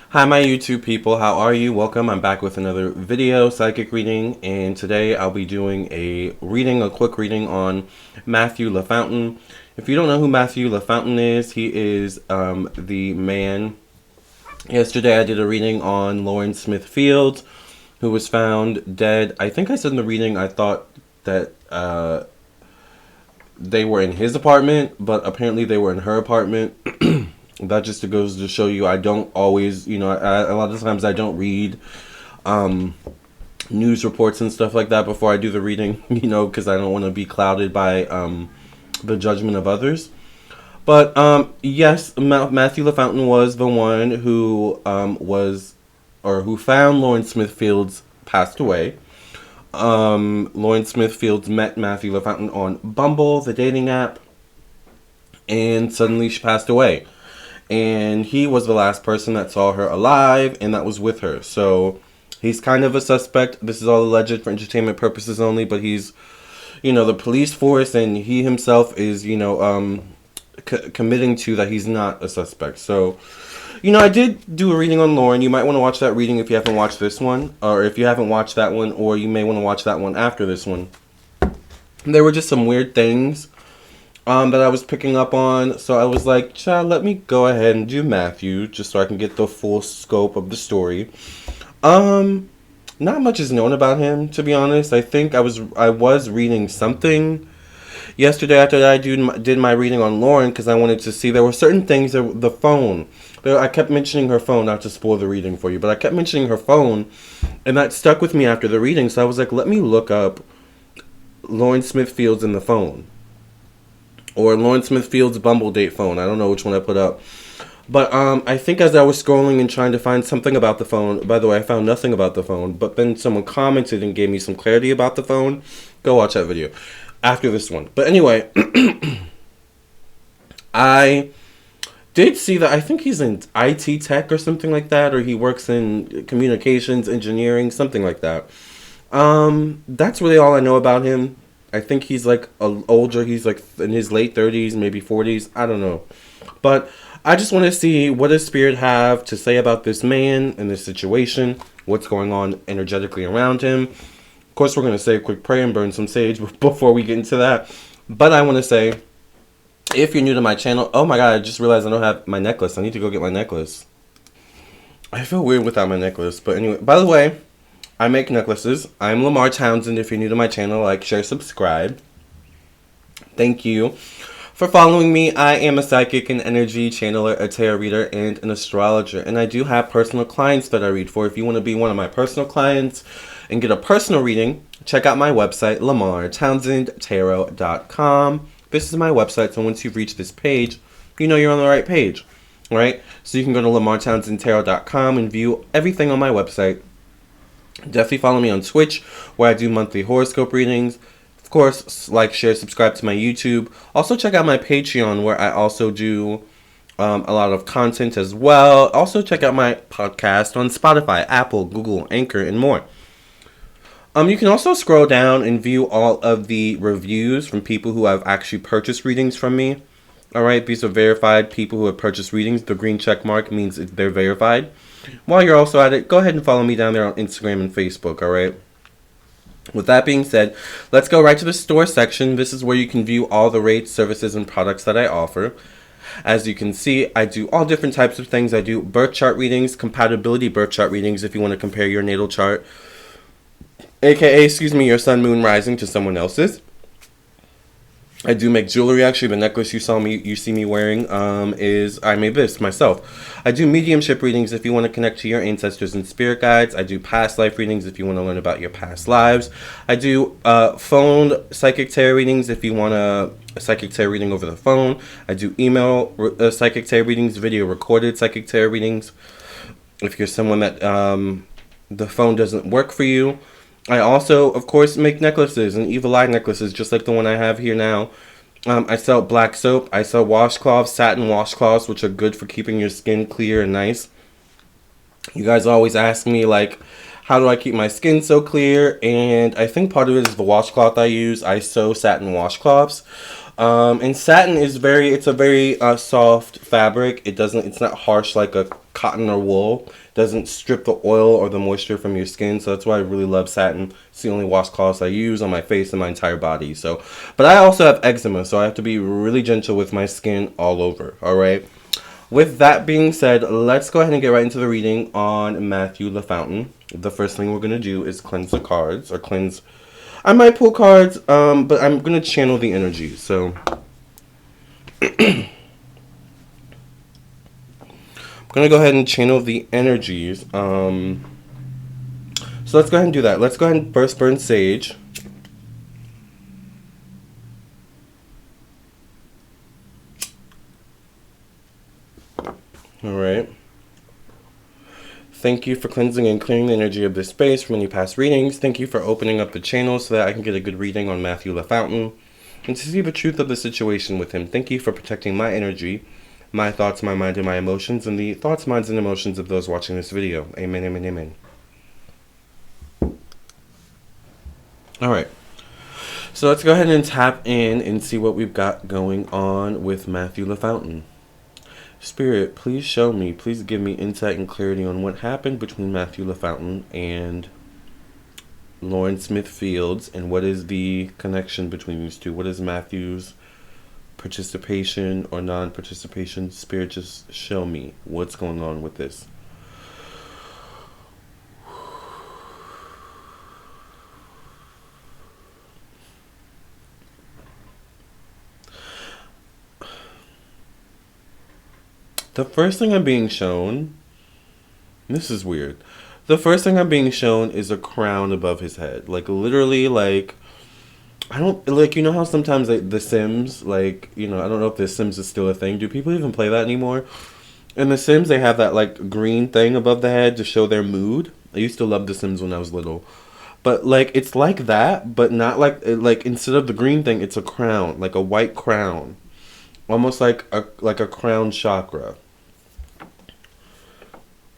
Hi my YouTube people, how are you? Welcome, I'm back with another video, psychic reading, and today I'll be doing a quick reading on Matthew Lafountain. If you don't know who Matthew Lafountain is, he is the man. Yesterday I did a reading on Lauren Smith Fields, who was found dead. I think I said in the reading I thought that they were in his apartment, but apparently they were in her apartment. That just goes to show you I don't always, a lot of times I don't read news reports and stuff like that before I do the reading, because I don't want to be clouded by the judgment of others. But yes, Matthew Lafountain was the one who who found Lauren Smith Fields passed away. Lauren Smith Fields met Matthew Lafountain on Bumble, the dating app, and suddenly she passed away. And he was the last person that saw her alive and that was with her. So he's kind of a suspect. This is all alleged for entertainment purposes only, but he's, the police force, and he himself is, committing to that he's not a suspect. So, I did do a reading on Lauren. You might want to watch that reading if you haven't watched this one, or if you haven't watched that one, or you may want to watch that one after this one. There were just some weird things that I was picking up on, so I was like, child, let me go ahead and do Matthew, just so I can get the full scope of the story. Not much is known about him, to be honest. I think I was reading something yesterday after I did my reading on Lauren, because I wanted to see, there were certain things, the phone. I kept mentioning her phone, not to spoil the reading for you, but I kept mentioning her phone, and that stuck with me after the reading, so I was like, let me look up Lauren Smith Fields in the phone. Or Lauren Smith Fields' Bumble date phone. I don't know which one I put up. But I think as I was scrolling and trying to find something about the phone, by the way, I found nothing about the phone, but then someone commented and gave me some clarity about the phone. Go watch that video after this one. But anyway, I did see that I think he's in IT tech or something like that, or he works in communications, engineering, something like that. That's really all I know about him. I think he's like older. He's like in his late 30s, maybe 40s. I don't know. But I just want to see what does Spirit have to say about this man and this situation. What's going on energetically around him. Of course, we're going to say a quick prayer and burn some sage before we get into that. But I want to say, if you're new to my channel, oh my god, I just realized I don't have my necklace. I need to go get my necklace. I feel weird without my necklace. But anyway, by the way, I make necklaces. I'm Lamarr Townsend. If you're new to my channel, like, share, subscribe. Thank you for following me. I am a psychic, an energy channeler, a tarot reader, and an astrologer. And I do have personal clients that I read for. If you want to be one of my personal clients and get a personal reading, check out my website, lamarrtownsendtarot.com. This is my website, so once you've reached this page, you know you're on the right page, right? So you can go to lamarrtownsendtarot.com and view everything on my website. Definitely follow me on Twitch, where I do monthly horoscope readings. Of course, like, share, subscribe to my YouTube. Also, check out my Patreon, where I also do a lot of content as well. Also, check out my podcast on Spotify, Apple, Google, Anchor, and more. You can also scroll down and view all of the reviews from people who have actually purchased readings from me. Alright, these are verified people who have purchased readings. The green check mark means they're verified. While you're also at it, go ahead and follow me down there on Instagram and Facebook, alright? With that being said, let's go right to the store section. This is where you can view all the rates, services, and products that I offer. As you can see, I do all different types of things. I do birth chart readings, compatibility birth chart readings if you want to compare your natal chart, aka, your sun, moon, rising to someone else's. I do make jewelry. Actually, the necklace you see me wearing is I made this myself. I do mediumship readings if you want to connect to your ancestors and spirit guides. I do past life readings if you want to learn about your past lives. I do phone psychic tarot readings if you want a psychic tarot reading over the phone. I do email psychic tarot readings, video recorded psychic tarot readings if you're someone that the phone doesn't work for you. I also, of course, make necklaces and evil eye necklaces, just like the one I have here now. I sell black soap. I sell washcloths, satin washcloths, which are good for keeping your skin clear and nice. You guys always ask me, like, How do I keep my skin so clear? And I think part of it is the washcloth I use. I sew satin washcloths. And satin is it's a very soft fabric. It's not harsh like a cotton or wool. It doesn't strip the oil or the moisture from your skin. So that's why I really love satin. It's the only washcloths I use on my face and my entire body. So, but I also have eczema, so I have to be really gentle with my skin all over. All right. With that being said, let's go ahead and get right into the reading on Matthew Lafountain. The first thing we're going to do is cleanse the cards, or cleanse... I might pull cards, but I'm going to channel the energy, so... I'm going to go ahead and channel the energies. So let's go ahead and do that. Let's go ahead and first burn sage. Alright. Thank you for cleansing and clearing the energy of this space from any past readings. Thank you for opening up the channel so that I can get a good reading on Matthew Lafountain and to see the truth of the situation with him. Thank you for protecting my energy, my thoughts, my mind, and my emotions, and the thoughts, minds, and emotions of those watching this video. Amen, amen, amen. Alright. So let's go ahead and tap in and see what we've got going on with Matthew Lafountain. Spirit, please show me, please give me insight and clarity on what happened between Matthew Lafountain and Lauren Smith Fields, and what is the connection between these two? What is Matthew's participation or non-participation? Spirit, just show me what's going on with this. The first thing I'm being shown, this is weird. The first thing I'm being shown is a crown above his head. Like, literally, like, I don't, like, you know how sometimes, like, The Sims, like, you know, I don't know if The Sims is still a thing. Do people even play that anymore? In The Sims, they have that, like, green thing above the head to show their mood. I used to love The Sims when I was little. But, like, it's like that, but not like, instead of the green thing, it's a crown, like a white crown. Almost like a crown chakra.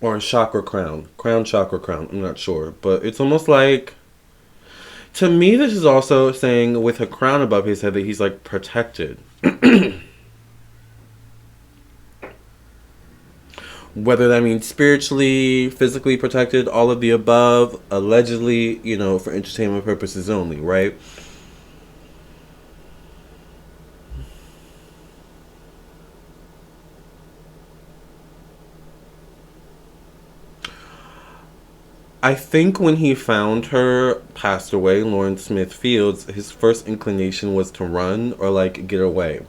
Or a chakra crown. Crown, chakra, crown. I'm not sure. But it's almost like... To me, this is also saying with a crown above his head that he's, like, protected. Whether that means spiritually, physically protected, all of the above, allegedly, you know, for entertainment purposes only, right? I think when he found her passed away, Lauren Smith Fields, his first inclination was to run or, like, get away.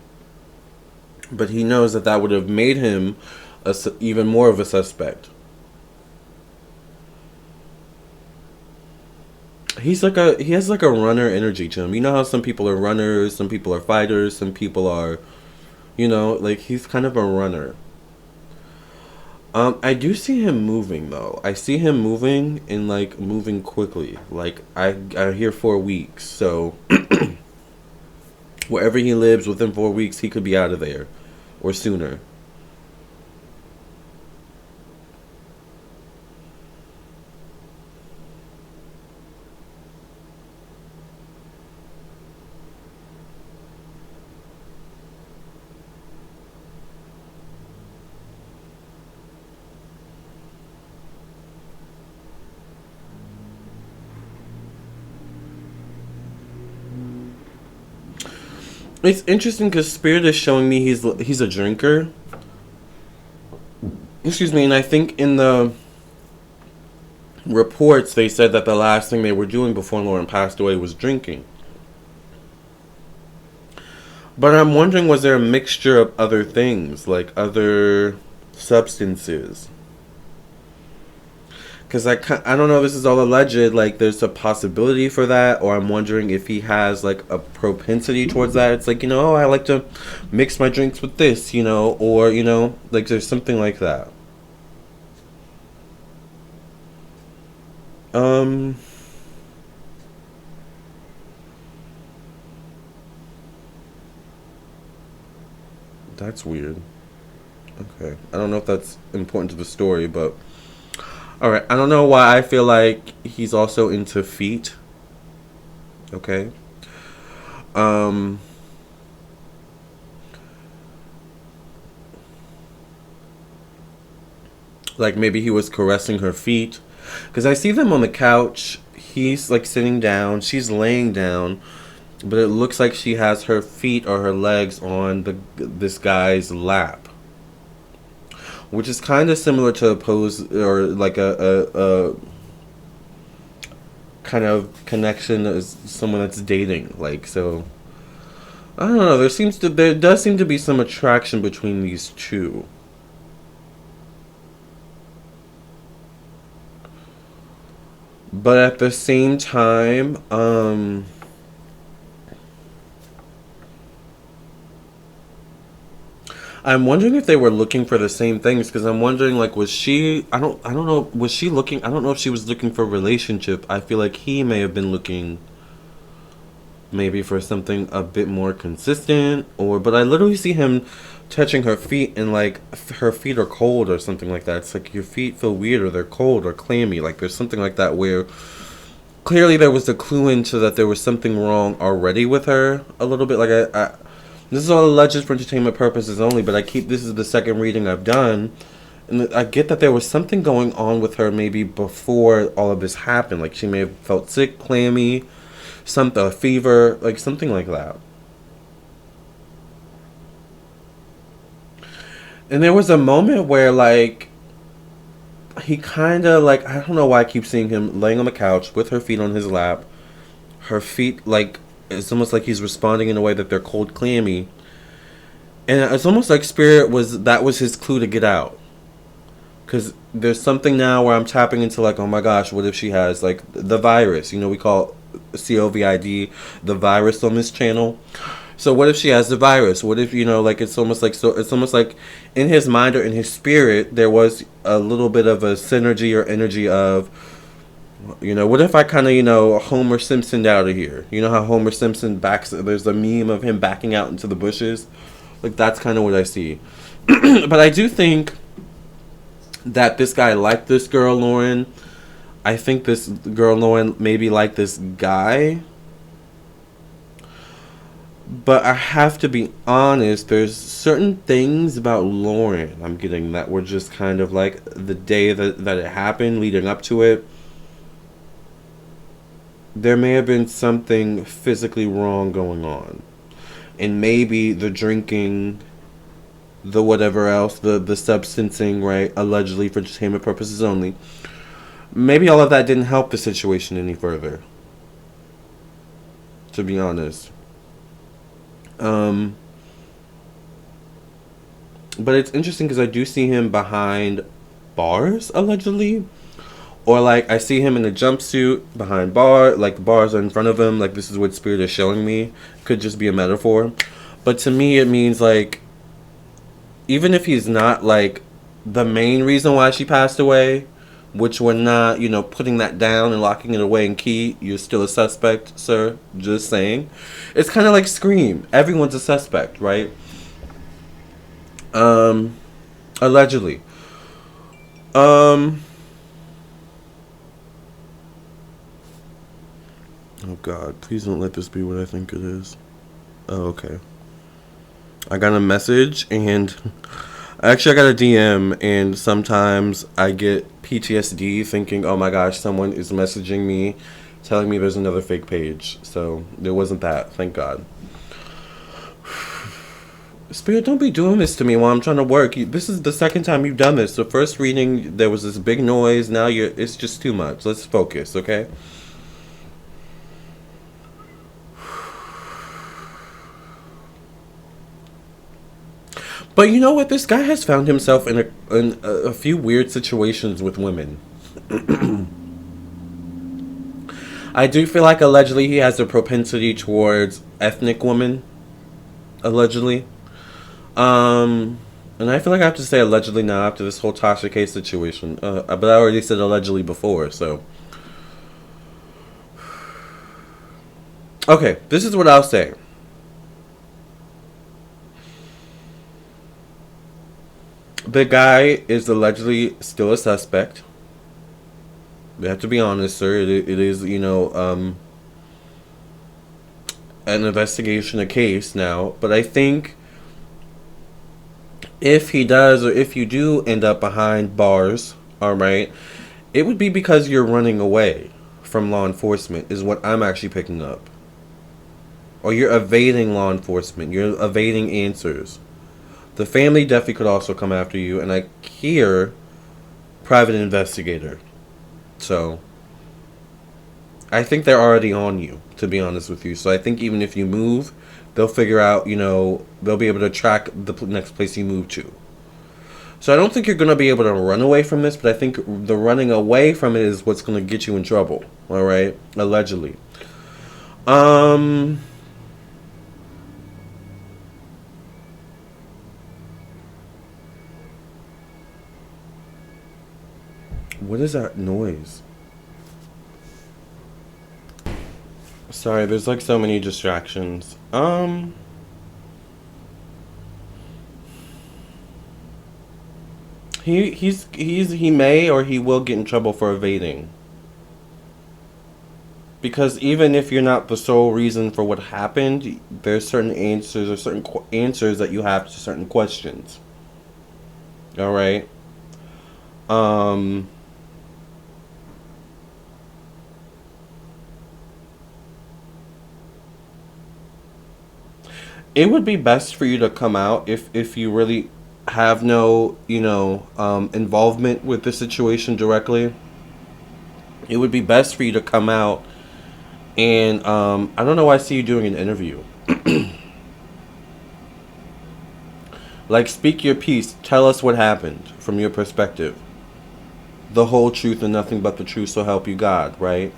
But he knows that would have made him even more of a suspect. He has like a runner energy to him. You know how some people are runners, some people are fighters, some people are, you know, like, he's kind of a runner. I do see him moving, though. I see him moving and, like, moving quickly. Like, I'm here 4 weeks, so wherever he lives, within 4 weeks, he could be out of there. Or sooner. It's interesting because Spirit is showing me he's a drinker. Excuse me, and I think in the reports they said that the last thing they were doing before Lauren passed away was drinking. But I'm wondering, was there a mixture of other things, like other substances? Because I don't know if this is all alleged, like, there's a possibility for that, or I'm wondering if he has, like, a propensity towards that. It's like, you know, oh, I like to mix my drinks with this, you know, or, you know, like, there's something like that. That's weird. Okay. I don't know if that's important to the story, but... All right. I don't know why I feel like he's also into feet. Okay. Um. Like maybe he was caressing her feet, because I see them on the couch. He's like sitting down. She's laying down, but it looks like she has her feet or her legs on this guy's lap, which is kind of similar to a pose or like a kind of connection as someone that's dating. Like so, I don't know. There does seem to be some attraction between these two. But at the same time, I'm wondering if they were looking for the same things, because I'm wondering like was she I don't know, was she looking, I don't know if she was looking for a relationship. I feel like he may have been looking maybe for something a bit more consistent, or but I literally see him touching her feet, and like her feet are cold or something like that. It's like your feet feel weird, or they're cold or clammy, like there's something like that where clearly there was a clue into that there was something wrong already with her a little bit. Like I this is all alleged for entertainment purposes only, but this is the second reading I've done, and I get that there was something going on with her maybe before all of this happened. Like she may have felt sick, clammy, a fever, like something like that. And there was a moment where like he kind of like, I don't know why I keep seeing him laying on the couch with her feet on his lap. Her feet like it's almost like he's responding in a way that they're cold, clammy, and it's almost like spirit was his clue to get out. Because there's something now where I'm tapping into like, oh my gosh, what if she has like the virus? You know, we call COVID the virus on this channel. So what if she has the virus? What if, you know, like it's almost like, so it's almost like in his mind or in his spirit there was a little bit of a synergy or energy of, you know, what if I kind of, you know, Homer Simpsoned out of here? You know how Homer Simpson backs, there's a meme of him backing out into the bushes? Like that's kind of what I see. But I do think that this guy liked this girl, Lauren. I think this girl, Lauren, maybe liked this guy. But I have to be honest, there's certain things about Lauren I'm getting that were just kind of like the day that it happened, leading up to it. There may have been something physically wrong going on. And maybe the drinking, the whatever else, the substancing, right, allegedly for entertainment purposes only, maybe all of that didn't help the situation any further, to be honest. But it's interesting because I do see him behind bars, allegedly. Or like I see him in a jumpsuit behind like the bars are in front of him, like this is what spirit is showing me. Could just be a metaphor. But to me it means like, even if he's not like the main reason why she passed away, which we're not, you know, putting that down and locking it away in key, you're still a suspect, sir. Just saying. It's kind of like Scream. Everyone's a suspect, right? Allegedly. Oh God, please don't let this be what I think it is. Oh, okay. I got a message and actually I got a DM, and sometimes I get PTSD thinking, oh my gosh, someone is messaging me telling me there's another fake page. So there wasn't that, thank God. Spirit, don't be doing this to me while I'm trying to work. This is the second time you've done this. The first reading, there was this big noise. Now it's just too much. Let's focus, okay? But you know what? This guy has found himself in a few weird situations with women. I do feel like allegedly he has a propensity towards ethnic women. Allegedly. And I feel like I have to say allegedly now after this whole Tasha K situation. But I already said allegedly before, so. Okay, this is what I'll say. The guy is allegedly still a suspect. We have to be honest, sir. It is, an investigation, a case now. But I think if he does, or if you do end up behind bars, all right, it would be because you're running away from law enforcement, is what I'm actually picking up. Or you're evading law enforcement. You're evading answers. The family definitely could also come after you, and I hear private investigator. So I think they're already on you, to be honest with you. So I think even if you move, they'll figure out, they'll be able to track the next place you move to. So I don't think you're going to be able to run away from this, but I think the running away from it is what's going to get you in trouble. All right? Allegedly. What is that noise? Sorry, there's like so many distractions. He may or he will get in trouble for evading. Because even if you're not the sole reason for what happened, there's certain answers or certain answers that you have to certain questions. All right. It would be best for you to come out if you really have no, involvement with the situation directly. It would be best for you to come out and, I don't know why I see you doing an interview. Like, speak your piece. Tell us what happened from your perspective. The whole truth and nothing but the truth, so help you God, right?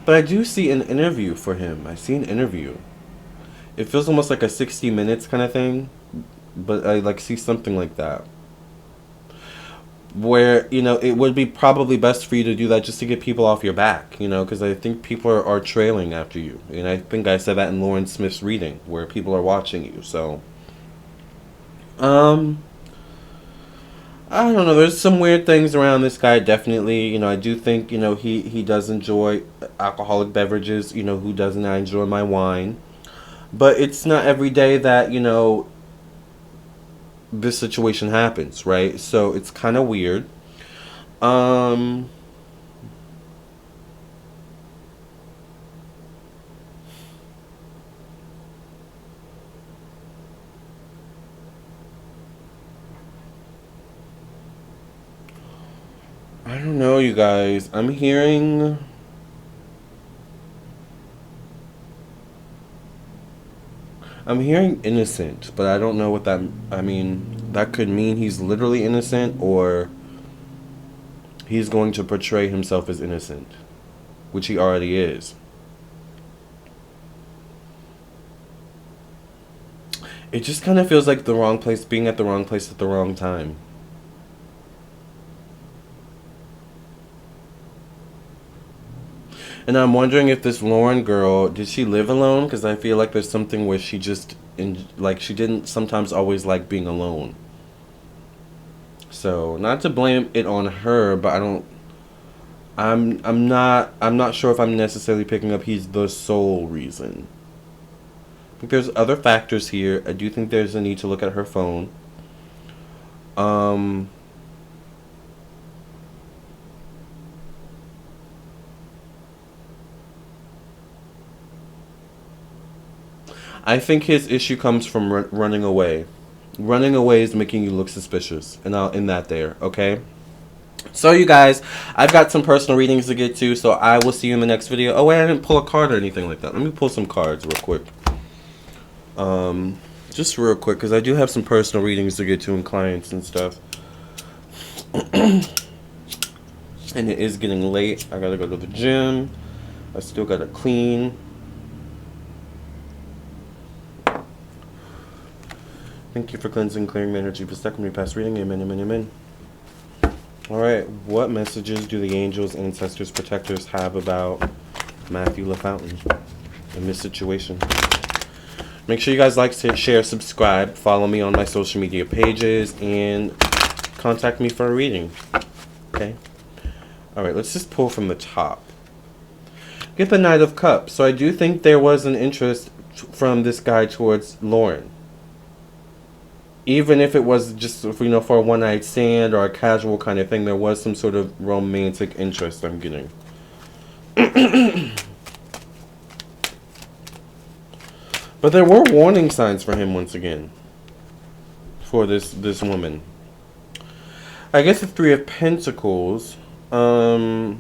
But I do see an interview for him. I see an interview. It feels almost like a 60 minutes kind of thing. But I see something like that. Where, it would be probably best for you to do that just to get people off your back. Because I think people are trailing after you. And I think I said that in Lauren Smith's reading. Where people are watching you. So, I don't know. There's some weird things around this guy, definitely. I do think, he does enjoy alcoholic beverages. Who doesn't? I enjoy my wine. But it's not every day that, this situation happens, right? So it's kind of weird. I don't know, you guys. I'm hearing innocent, but I don't know what that... I mean, that could mean he's literally innocent, or he's going to portray himself as innocent, which he already is. It just kind of feels like the wrong place, being at the wrong place at the wrong time. And I'm wondering if this Lauren girl, did she live alone? Because I feel like there's something where she just, she didn't sometimes always like being alone. So, not to blame it on her, but I'm not sure if I'm necessarily picking up he's the sole reason. I think there's other factors here. I do think there's a need to look at her phone. I think his issue comes from running away. Running away is making you look suspicious. And I'll end that there, okay? So, you guys, I've got some personal readings to get to, so I will see you in the next video. Oh, wait, I didn't pull a card or anything like that. Let me pull some cards real quick. Just real quick, because I do have some personal readings to get to and clients and stuff. And it is getting late. I gotta go to the gym. I still gotta clean. Thank you for cleansing, clearing my energy, protecting me past reading. Amen, amen, amen. Alright, what messages do the angels, ancestors, protectors have about Matthew Lafountain in this situation? Make sure you guys like, share, subscribe, follow me on my social media pages, and contact me for a reading. Okay. Alright, let's just pull from the top. Get the Knight of Cups. So I do think there was an interest from this guy towards Lauren. Even if it was just, for a one-night stand or a casual kind of thing, there was some sort of romantic interest I'm getting. But there were warning signs for him once again. For this woman. I guess the Three of Pentacles. I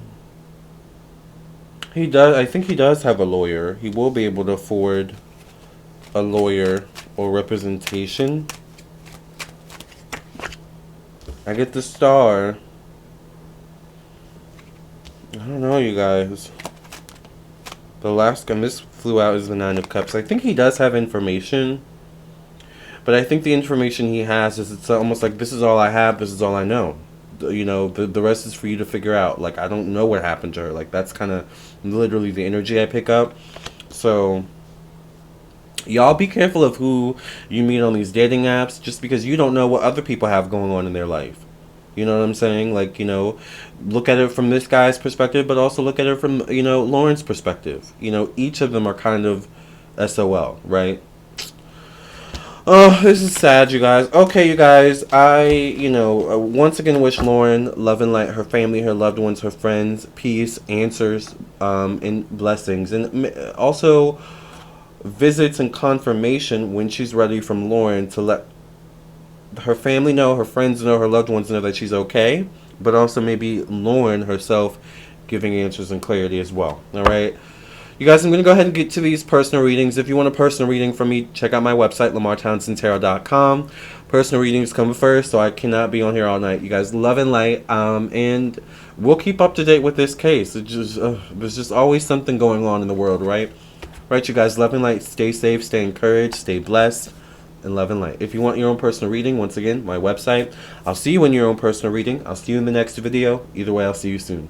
think he does have a lawyer. He will be able to afford a lawyer or representation. I get the Star. I don't know, you guys. The last gun, this flew out, is the Nine of Cups. I think he does have information. But I think the information he has is, it's almost like, this is all I have, this is all I know. The rest is for you to figure out. Like, I don't know what happened to her. Like, that's kind of literally the energy I pick up. So, y'all be careful of who you meet on these dating apps, just because you don't know what other people have going on in their life. You know what I'm saying? Like, look at it from this guy's perspective, but also look at it from, Lauren's perspective. Each of them are kind of SOL, right? Oh, this is sad, you guys. Okay, you guys, I, once again wish Lauren love and light, her family, her loved ones, her friends, peace, answers, and blessings. And also visits and confirmation when she's ready from Lauren to let her family know, her friends know, her loved ones know that she's okay. But also maybe Lauren herself giving answers and clarity as well. All right? You guys, I'm going to go ahead and get to these personal readings. If you want a personal reading from me, check out my website, LamarrTownsendTarot.com. Personal readings come first, so I cannot be on here all night. You guys, love and light. And we'll keep up to date with this case. There's just always something going on in the world, right? Right, you guys, love and light. Stay safe, stay encouraged, stay blessed, and love and light. If you want your own personal reading, once again, my website. I'll see you in your own personal reading. I'll see you in the next video. Either way, I'll see you soon.